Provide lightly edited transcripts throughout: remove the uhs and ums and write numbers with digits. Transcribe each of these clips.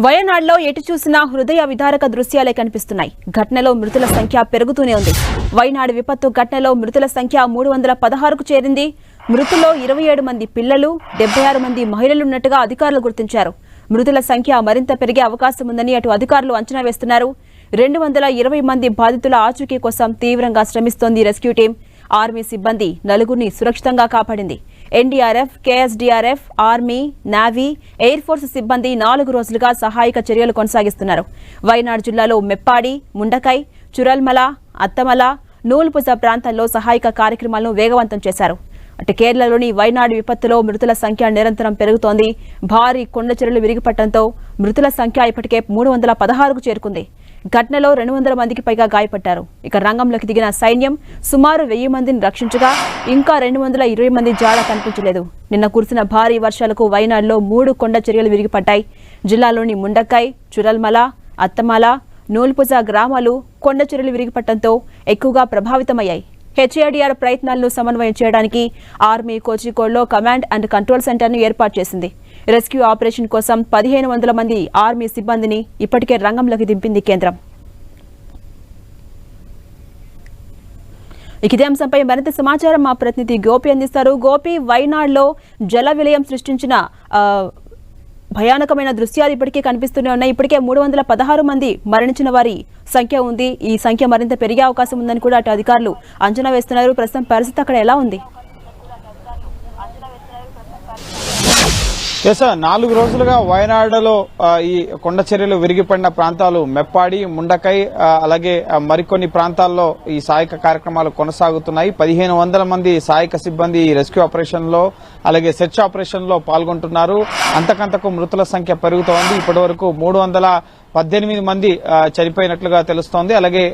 వయనాడులో ఎటు చూసినా హృదయ విదారక దృశ్యాలే కనిపిస్తున్నాయి. ఘటనలో మృతుల సంఖ్య పెరుగుతూనే ఉంది. వయనాడు విపత్తు ఘటనలో మృతుల సంఖ్య 316కు చేరింది. మృతుల్లో 27 మంది పిల్లలు, 76 మంది మహిళలున్నట్టుగా అధికారులు గుర్తించారు. మృతుల సంఖ్య మరింత పెరిగే అవకాశం ఉందని అటు అధికారులు అంచనా వేస్తున్నారు. 220 మంది బాధితుల ఆచూకీ కోసం తీవ్రంగా శ్రమిస్తోంది రెస్క్యూ టీం. ఆర్మీ సిబ్బంది నలుగురిని సురక్షితంగా కాపాడింది. NDRF, KSDRF, army, navy, air force సిబ్బంది 4 రోజులుగా సహాయక చర్యలు కొనసాగిస్తున్నారు. వయనాడు జిల్లాలో మెప్పాడి, ముండకై, చురల్మల, అత్తమల, నూల్పుజ ప్రాంతాల్లో సహాయక కార్యక్రమాలను వేగవంతం చేశారు. అటు కేరళలోని వయనాడు విపత్తులో మృతుల సంఖ్య నిరంతరం పెరుగుతోంది. భారీ కొండ చర్యలు విరిగిపడటంతో మృతుల సంఖ్య ఇప్పటికే 316కు చేరుకుంది. ఘటనలో 200 మందికి పైగా గాయపడ్డారు. ఇక రంగంలోకి దిగిన సైన్యం సుమారు 1000 మందిని రక్షించగా ఇంకా 220 మంది జాడ కనిపించలేదు. నిన్న కురిసిన భారీ వర్షాలకు వయనాడులో 3 కొండ చర్యలు విరిగిపడ్డాయి. జిల్లాలోని ముండకై, చురల్మల, అత్తమాల, నూల్పుజ గ్రామాలు కొండ చర్యలు విరిగిపడటంతో ఎక్కువగా ప్రభావితమయ్యాయి. హెచ్ఏడీఆర్ ప్రయత్నాలను సమన్వయం చేయడానికి ఆర్మీ కోజికోడ్లో కమాండ్ అండ్ కంట్రోల్ సెంటర్ను ఏర్పాటు చేసింది. రెస్క్యూ ఆపరేషన్ కోసం 1500 మంది ఆర్మీ సిబ్బందిని ఇప్పటికే రంగంలోకి దింపింది కేంద్రం. ఇదే అంశంపై మరింత సమాచారం మా ప్రతినిధి గోపి అందిస్తారు. గోపి, వయనాడులో జల విలయం సృష్టించిన భయానకమైన దృశ్యాలు ఇప్పటికే కనిపిస్తూనే ఉన్నాయి. ఇప్పటికే 316 మంది మరణించిన వారి సంఖ్య ఉంది. ఈ సంఖ్య మరింత పెరిగే అవకాశం ఉందని కూడా అటు అధికారులు అంచనా వేస్తున్నారు. ప్రస్తుతం పరిస్థితి అక్కడ ఎలా ఉంది? 4 రోజులుగా వయనాడులో ఈ కొండ చర్యలు విరిగిపడిన ప్రాంతాలు మెప్పాడి, ముండకై, అలాగే మరికొన్ని ప్రాంతాల్లో ఈ సహాయక కార్యక్రమాలు కొనసాగుతున్నాయి. 1500 మంది సహాయక సిబ్బంది రెస్క్యూ ఆపరేషన్ లో అలాగే సెర్చ్ ఆపరేషన్ లో పాల్గొంటున్నారు. అంతకంతకు మృతుల సంఖ్య పెరుగుతోంది. ఇప్పటి వరకు 318 మంది చనిపోయినట్లుగా తెలుస్తోంది. అలాగే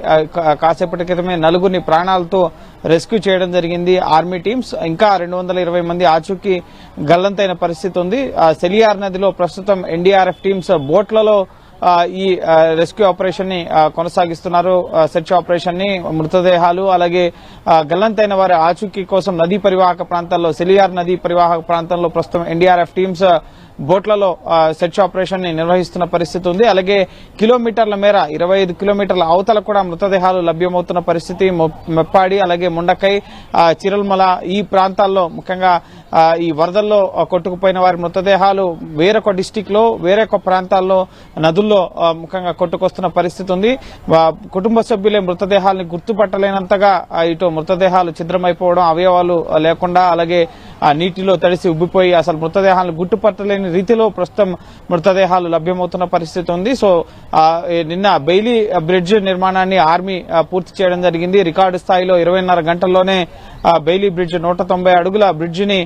కాసేపటి క్రితమే 4 ప్రాణాలతో రెస్క్యూ చేయడం జరిగింది ఆర్మీ టీమ్స్. ఇంకా 220 మంది ఆచూకీ గల్లంతైన పరిస్థితి ఉంది. సెలియార్ నదిలో ప్రస్తుతం ఎన్డీఆర్ఎఫ్ టీమ్స్ బోట్లలో ఈ రెస్క్యూ ఆపరేషన్ ని కొనసాగిస్తున్నారు. సెర్చ్ ఆపరేషన్ ని మృతదేహాలు అలాగే గల్లంతైన వారి ఆచూకీ కోసం నదీ పరివాహక ప్రాంతాల్లో, సెలియార్ నదీ పరివాహక ప్రాంతంలో ప్రస్తుతం ఎన్డీఆర్ఎఫ్ టీమ్స్ బోట్లలో సెర్చ్ ఆపరేషన్ ని నిర్వహిస్తున్న పరిస్థితి ఉంది. అలాగే కిలోమీటర్ల మేర 25 కిలోమీటర్ల అవతల కూడా మృతదేహాలు లభ్యమవుతున్న పరిస్థితి. మెప్పాడి అలాగే ముండకై, చిరల్మల ఈ ప్రాంతాల్లో ముఖ్యంగా ఈ వరదల్లో కొట్టుకుపోయిన వారి మృతదేహాలు వేరొక డిస్టిక్ లో వేరొక ప్రాంతాల్లో నదుల్లో ముఖ్యంగా కొట్టుకొస్తున్న పరిస్థితి ఉంది. కుటుంబ సభ్యులే మృతదేహాలను గుర్తుపట్టలేనంతగా ఇటు మృతదేహాలు ఛిద్రమైపోవడం, అవయవాలు లేకుండా అలాగే నీటిలో తడిసి ఉబ్బిపోయి అసలు మృతదేహాలను గుర్తుపట్టలేని రీతిలో ప్రస్తుతం మృతదేహాలు లభ్యమవుతున్న పరిస్థితి ఉంది. సో నిన్న బెయిలీ బ్రిడ్జ్ నిర్మాణాన్ని ఆర్మీ పూర్తి చేయడం జరిగింది. రికార్డు స్థాయిలో 20.5 గంటల్లోనే బెయిలీ బ్రిడ్జ్ 190 అడుగుల బ్రిడ్జ్ ని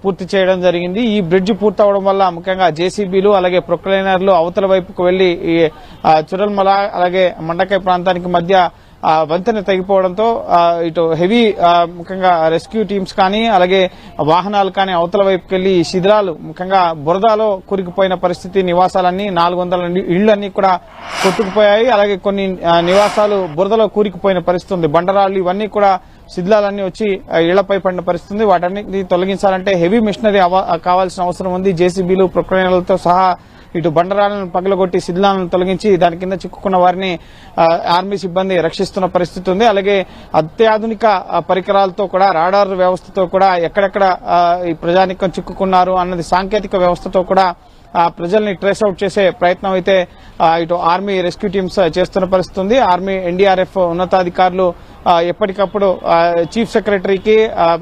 పూర్తి చేయడం జరిగింది. ఈ బ్రిడ్జ్ పూర్తవడం వల్ల ముఖ్యంగా జేసీబీలు అలాగే ప్రొక్లైనర్లు అవతల వైపుకు వెళ్లి చురల్మల అలాగే మండకై ప్రాంతానికి మధ్య వంతెన తెగిపోవడంతో ఇటు హెవీ ముఖ్యంగా రెస్క్యూ టీమ్స్ కానీ అలాగే వాహనాలు కానీ అవతల వైపుకి వెళ్లి శిథిలాలు ముఖ్యంగా బురదలో కూరుకుపోయిన పరిస్థితి. నివాసాలన్నీ 400 ఇళ్లన్నీ కూడా కొట్టుకుపోయాయి. అలాగే కొన్ని నివాసాలు బురదలో కూరుకుపోయిన పరిస్థితి ఉంది. బండరాళ్లు ఇవన్నీ కూడా శిథిలాలన్నీ వచ్చి ఇళ్లపై పడిన పరిస్థితి. వాటన్నిటిని తొలగించాలంటే హెవీ మిషనరీ కావాల్సిన అవసరం ఉంది. జేసీబీలు, ప్రొక్లైనర్లతో సహా ఇటు బండరాలను పగలగొట్టి శిథిలాలను తొలగించి దాని కింద చిక్కుకున్న వారిని ఆర్మీ సిబ్బంది రక్షిస్తున్న పరిస్థితి ఉంది. అలాగే అత్యాధునిక పరికరాలతో కూడా, రాడార్ వ్యవస్థతో కూడా ఎక్కడెక్కడ ఈ ప్రజానికం చిక్కుకున్నారు అన్నది సాంకేతిక వ్యవస్థతో కూడా ప్రజల్ని ట్రేస్ అవుట్ చేసే ప్రయత్నం అయితే ఇటు ఆర్మీ రెస్క్యూ టీమ్స్ చేస్తున్న పరిస్థితి ఉంది. ఆర్మీ, ఎన్డీఆర్ఎఫ్ ఉన్నతాధికారులు ఎప్పటికప్పుడు చీఫ్ సెక్రటరీకి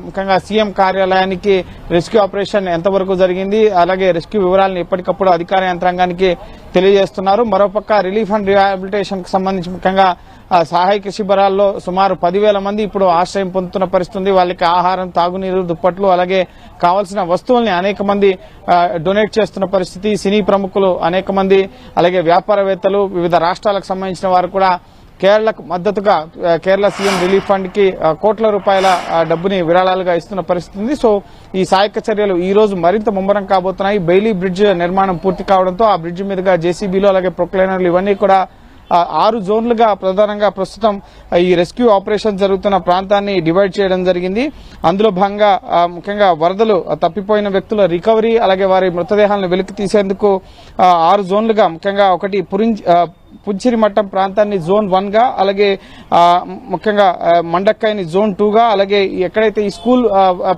ముఖ్యంగా సీఎం కార్యాలయానికి రెస్క్యూ ఆపరేషన్ ఎంతవరకు జరిగింది అలాగే రెస్క్యూ వివరాలను ఎప్పటికప్పుడు అధికార యంత్రాంగానికి తెలియజేస్తున్నారు. మరోపక్క రిలీఫ్ అండ్ రిహాబిలిటేషన్ కు సంబంధించి ముఖ్యంగా సహాయక శిబిరాల్లో సుమారు 10,000 మంది ఇప్పుడు ఆశ్రయం పొందుతున్న పరిస్థితి. వాళ్ళకి ఆహారం, తాగునీరు, దుప్పట్లు అలాగే కావాల్సిన వస్తువుల్ని అనేక మంది డొనేట్ చేస్తున్న పరిస్థితి. సినీ ప్రముఖులు అనేక మంది అలాగే వ్యాపారవేత్తలు, వివిధ రాష్ట్రాలకు సంబంధించిన వారు కూడా కేరళకు మద్దతుగా కేరళ సీఎం రిలీఫ్ ఫండ్ కి కోట్ల రూపాయల డబ్బుని విరాళాలుగా ఇస్తున్న పరిస్థితి ఉంది. సో ఈ సహాయక చర్యలు ఈ రోజు మరింత ముమ్మరం కాబోతున్నాయి. బెయిలీ బ్రిడ్జ్ నిర్మాణం పూర్తి కావడంతో ఆ బ్రిడ్జ్ మీదుగా జేసీబీలు అలాగే ప్రొక్లైనర్లు ఇవన్నీ కూడా 6 జోన్లుగా ప్రధానంగా ప్రస్తుతం ఈ రెస్క్యూ ఆపరేషన్ జరుగుతున్న ప్రాంతాన్ని డివైడ్ చేయడం జరిగింది. అందులో భాగంగా ముఖ్యంగా వరదలు తప్పిపోయిన వ్యక్తుల రికవరీ అలాగే వారి మృతదేహాలను వెలికి తీసేందుకు 6 జోన్లుగా ముఖ్యంగా ఒకటి పుంచిరిమట్టం ప్రాంతాన్ని జోన్ 1 గా, అలాగే ముఖ్యంగా మండక్కాయని జోన్ 2 గా, అలాగే ఎక్కడైతే ఈ స్కూల్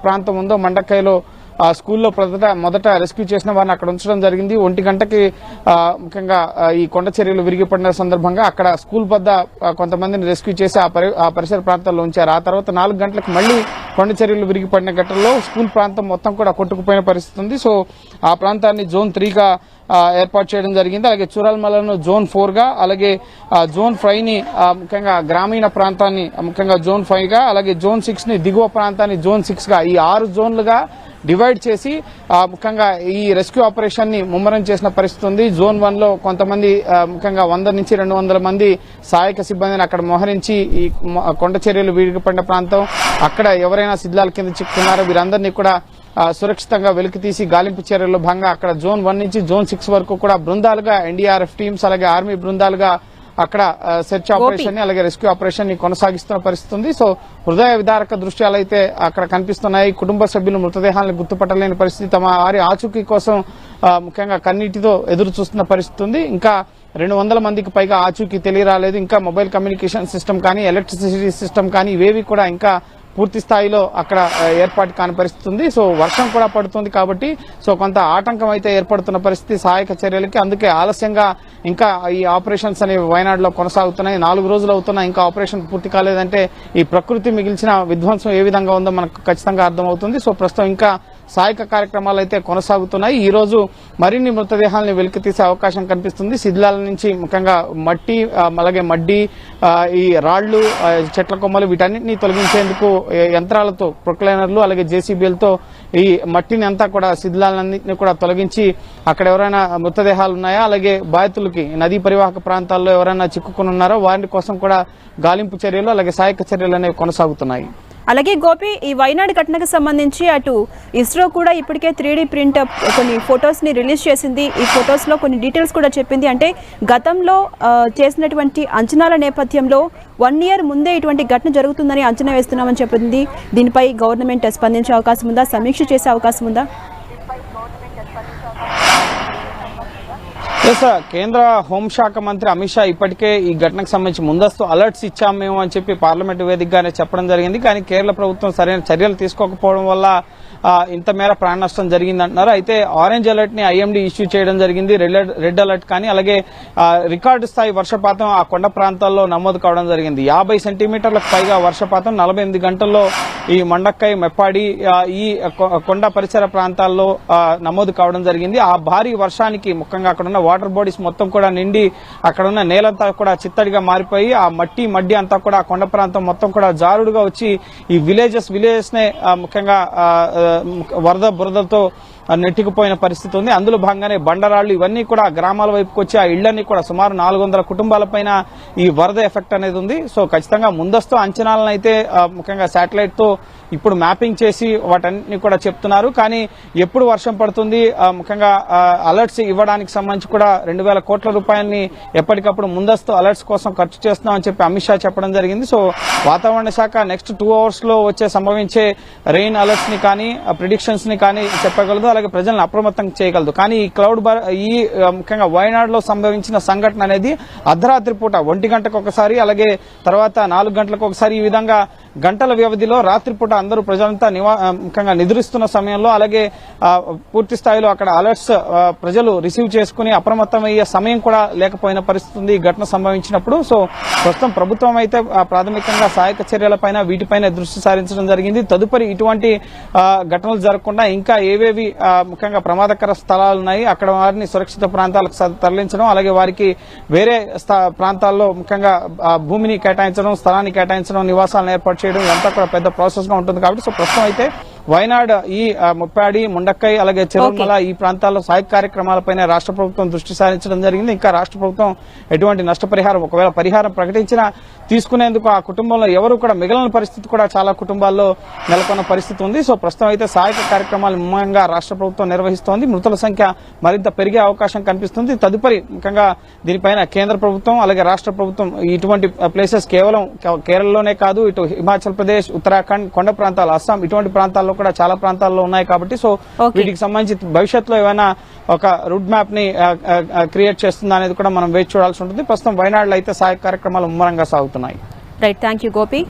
ప్రాంతం ఉందో మండక్కాయలో ఆ స్కూల్లో మొదట రెస్క్యూ చేసిన వారిని అక్కడ ఉంచడం జరిగింది. 1 గంటకి ముఖ్యంగా ఈ కొండ చర్యలు విరిగిపడిన సందర్భంగా అక్కడ స్కూల్ వద్ద కొంతమందిని రెస్క్యూ చేసి ఆ పరిసర ప్రాంతాల్లో ఉంచారు. ఆ తర్వాత 4 గంటలకు మళ్లీ కొండ చర్యలు విరిగిపడిన ఘటనలో స్కూల్ ప్రాంతం మొత్తం కూడా కొట్టుకుపోయిన పరిస్థితి ఉంది. సో ఆ ప్రాంతాన్ని జోన్ 3 గా ఏర్పాటు చేయడం జరిగింది. అలాగే చూరాల్మలను జోన్ 4 గా, అలాగే జోన్ 5 ని ముఖ్యంగా గ్రామీణ ప్రాంతాన్ని ముఖ్యంగా జోన్ 5 గా, అలాగే జోన్ 6 ని దిగువ ప్రాంతాన్ని జోన్ 6 గా, ఈ 6 జోన్లుగా డివైడ్ చేసి ముఖ్యంగా ఈ రెస్క్యూ ఆపరేషన్ ని ముమ్మరం చేసిన పరిస్థితి ఉంది. జోన్ 1 లో కొంతమంది ముఖ్యంగా 100 నుంచి 200 మంది సహాయక సిబ్బందిని అక్కడ మోహరించి ఈ కొండ చర్యలు విరిగిపడిన ప్రాంతం అక్కడ ఎవరైనా శిథిలాల కింద చిక్కున్నారో వీరందరినీ కూడా సురక్షితంగా వెలికి తీసి గాలింపు చర్యల్లో భాగంగా అక్కడ జోన్ 1 నుంచి జోన్ 6 వరకు కూడా బృందాలుగా ఎన్డీఆర్ఎఫ్ టీమ్స్ అలాగే ఆర్మీ బృందాలుగా అక్కడ సెర్చ్ ఆపరేషన్ ని అలాగే రెస్క్యూ ఆపరేషన్ ని కొనసాగిస్తున్న పరిస్థితి ఉంది. సో హృదయ విదారక దృశ్యాలు అయితే అక్కడ కనిపిస్తున్నాయి. కుటుంబ సభ్యులు మృతదేహాలను గుర్తుపట్టలేని పరిస్థితి, తమ వారి ఆచూకీ కోసం ముఖ్యంగా కన్నీటితో ఎదురు చూస్తున్న పరిస్థితి ఉంది. ఇంకా 200 మందికి పైగా ఆచూకీ తెలియరాలేదు. ఇంకా మొబైల్ కమ్యూనికేషన్ సిస్టమ్ కానీ ఎలక్ట్రిసిటీ సిస్టమ్ కానీ ఇవేవి కూడా ఇంకా పూర్తి స్థాయిలో అక్కడ ఏర్పాటు కాని పరిస్థితి ఉంది. సో వర్షం కూడా పడుతుంది కాబట్టి సో కొంత ఆటంకం అయితే ఏర్పడుతున్న పరిస్థితి సహాయక చర్యలకి. అందుకే ఆలస్యంగా ఇంకా ఈ ఆపరేషన్స్ అనేవి వయనాడులో కొనసాగుతున్నాయి. 4 రోజులు అవుతున్నా ఇంకా ఆపరేషన్ పూర్తి కాలేదంటే ఈ ప్రకృతి మిగిల్చిన విధ్వంసం ఏ విధంగా ఉందో మనకు ఖచ్చితంగా అర్థమవుతుంది. సో ప్రస్తుతం ఇంకా సహాయక కార్యక్రమాలు అయితే కొనసాగుతున్నాయి. ఈ రోజు మరిన్ని మృతదేహాలను వెలికి తీసే అవకాశం కనిపిస్తుంది. శిథిలాల నుంచి ముఖ్యంగా మట్టి అలాగే మడ్డి, ఈ రాళ్లు, చెట్ల కొమ్మలు వీటన్నిటిని తొలగించేందుకు యంత్రాలతో ప్రొక్లైనర్లు అలాగే జేసీబీలతో ఈ మట్టిని అంతా కూడా శిథిలాలన్నింటినీ కూడా తొలగించి అక్కడ ఎవరైనా మృతదేహాలు ఉన్నాయా, అలాగే బాధితులకి నదీ పరివాహక ప్రాంతాల్లో ఎవరైనా చిక్కుకుని ఉన్నారో వారి కోసం కూడా గాలింపు చర్యలు అలాగే సహాయక చర్యలు అనేవి కొనసాగుతున్నాయి. అలాగే గోపి, ఈ వైనాడు ఘటనకు సంబంధించి అటు ఇస్రో కూడా ఇప్పటికే 3D ప్రింట్ కొన్ని ఫొటోస్ ని రిలీజ్ చేసింది. ఈ ఫొటోస్ లో కొన్ని డీటెయిల్స్ కూడా చెప్పింది. అంటే గతంలో చేసినటువంటి అంచనాల నేపథ్యంలో 1 year ముందే ఇటువంటి ఘటన జరుగుతుందని అంచనా వేస్తున్నామని చెప్పింది. దీనిపై గవర్నమెంట్ స్పందించే అవకాశం ఉందా, సమీక్ష చేసే అవకాశం ఉందా? కేంద్ర హోంశాఖ మంత్రి అమిత్ షా ఇప్పటికే ఈ ఘటనకు సంబంధించి ముందస్తు అలర్ట్స్ ఇచ్చాం మేము అని చెప్పి పార్లమెంటు వేదికగానే చెప్పడం జరిగింది. కానీ కేరళ ప్రభుత్వం సరైన చర్యలు తీసుకోకపోవడం వల్ల ఇంత మేర ప్రాణ నష్టం జరిగిందంటున్నారు. అయితే ఆరెంజ్ అలర్ట్ ని ఐఎండీ ఇష్యూ చేయడం జరిగింది. రెడ్ అలర్ట్ కానీ అలాగే రికార్డు స్థాయి వర్షపాతం ఆ కొండ ప్రాంతాల్లో నమోదు కావడం జరిగింది. 50 సెంటీమీటర్లకు పైగా వర్షపాతం 48 గంటల్లో ఈ మండక్కై, మెప్పాడి ఈ కొండ పరిసర ప్రాంతాల్లో నమోదు కావడం జరిగింది. ఆ భారీ వర్షానికి ముఖ్యంగా అక్కడున్న వాటర్ బాడీస్ మొత్తం కూడా నిండి అక్కడున్న నేలంతా కూడా చిత్తడిగా మారిపోయి ఆ మడ్డి అంతా కూడా కొండ ప్రాంతం మొత్తం కూడా జారుడుగా వచ్చి ఈ విలేజెస్ నే ముఖ్యంగా బురదలతో నెట్టుకుపోయిన పరిస్థితి ఉంది. అందులో భాగంగానే బండరాళ్లు ఇవన్నీ కూడా గ్రామాల వైపుకి వచ్చి ఆ ఇళ్లన్నీ కూడా సుమారు 400 కుటుంబాలపైన ఈ వరద ఎఫెక్ట్ అనేది ఉంది. సో ఖచ్చితంగా ముందస్తు అంచనాలను అయితే ముఖ్యంగా శాటిలైట్ తో ఇప్పుడు మ్యాపింగ్ చేసి వాటన్ని కూడా చెప్తున్నారు. కానీ ఎప్పుడు వర్షం పడుతుంది, ముఖ్యంగా అలర్ట్స్ ఇవ్వడానికి సంబంధించి కూడా 2000 కోట్ల రూపాయలని ఎప్పటికప్పుడు ముందస్తు అలర్ట్స్ కోసం ఖర్చు చేస్తున్నామని చెప్పి అమిత్ షా చెప్పడం జరిగింది. సో వాతావరణ శాఖ నెక్స్ట్ 2 hours లో సంభవించే రెయిన్ అలర్ట్స్ ని కానీ ప్రిడిక్షన్స్ ని కానీ చెప్పగలదు, అలాగే ప్రజలను అప్రమత్తం చేయగలదు. కానీ ఈ ముఖ్యంగా వయనాడులో సంభవించిన సంఘటన అనేది అర్ధరాత్రి పూట 1 గంటకు ఒకసారి అలాగే తర్వాత 4 గంటలకు ఒకసారి ఈ విధంగా గంటల వ్యవధిలో రాత్రిపూట అందరూ ప్రజలంతా ముఖ్యంగా నిద్రిస్తున్న సమయంలో అలాగే పూర్తి స్థాయిలో అక్కడ అలర్ట్స్ ప్రజలు రిసీవ్ చేసుకుని అప్రమత్తమయ్యే సమయం కూడా లేకపోయిన పరిస్థితి ఉంది ఈ ఘటన సంభవించినప్పుడు. సో ప్రస్తుతం ప్రభుత్వం అయితే ప్రాథమికంగా సహాయక చర్యలపైన వీటిపైన దృష్టి సారించడం జరిగింది. తదుపరి ఇటువంటి ఘటనలు జరగకుండా ఇంకా ఏవేవి ముఖ్యంగా ప్రమాదకర స్థలాలు ఉన్నాయి అక్కడ వారిని సురక్షిత ప్రాంతాలకు తరలించడం, అలాగే వారికి వేరే ప్రాంతాల్లో ముఖ్యంగా భూమిని కేటాయించడం, స్థలాన్ని కేటాయించడం, నివాసాలను ఏర్పాటు చేయడం ఇదంతా కూడా పెద్ద ప్రాసెస్ గా ఉంటుంది. కాబట్టి సో ప్రస్తుతం అయితే వైనాడ్ ఈ ముప్పాడి ముండక్కై అలాగే చెరువుమల ఈ ప్రాంతాల్లో సహాయక కార్యక్రమాలపైన రాష్ట్ర ప్రభుత్వం దృష్టి సారించడం జరిగింది. ఇంకా రాష్ట్ర ప్రభుత్వం ఎటువంటి నష్టపరిహారం ఒకవేళ పరిహారం ప్రకటించినా తీసుకునేందుకు ఆ కుటుంబంలో ఎవరు కూడా మిగిలిన పరిస్థితి కూడా చాలా కుటుంబాల్లో నెలకొన్న పరిస్థితి ఉంది. సో ప్రస్తుతం అయితే సహాయక కార్యక్రమాలు ముమ్మరంగా రాష్ట్ర ప్రభుత్వం నిర్వహిస్తోంది. మృతుల సంఖ్య మరింత పెరిగే అవకాశం కనిపిస్తుంది. తదుపరి ముఖ్యంగా దీనిపైన కేంద్ర ప్రభుత్వం అలాగే రాష్ట్ర ప్రభుత్వం ఇటువంటి ప్లేసెస్ కేవలం కేరళలోనే కాదు, ఇటు హిమాచల్ ప్రదేశ్, ఉత్తరాఖండ్, కొండ ప్రాంతాలు, అస్సాం ఇటువంటి ప్రాంతాల్లో కూడా చాలా ప్రాంతాల్లో ఉన్నాయి కాబట్టి సో వీటికి సంబంధించి భవిష్యత్తులో ఏమైనా ఒక రూట్ మ్యాప్ ని క్రియేట్ చేస్తుందా అనేది కూడా మనం వేచి చూడాల్సి ఉంటుంది. ప్రస్తుతం వైనాడులో అయితే సహాయక కార్యక్రమాలు ముమ్మరంగా సాగుతున్నాయి. Right, thank you Gopi.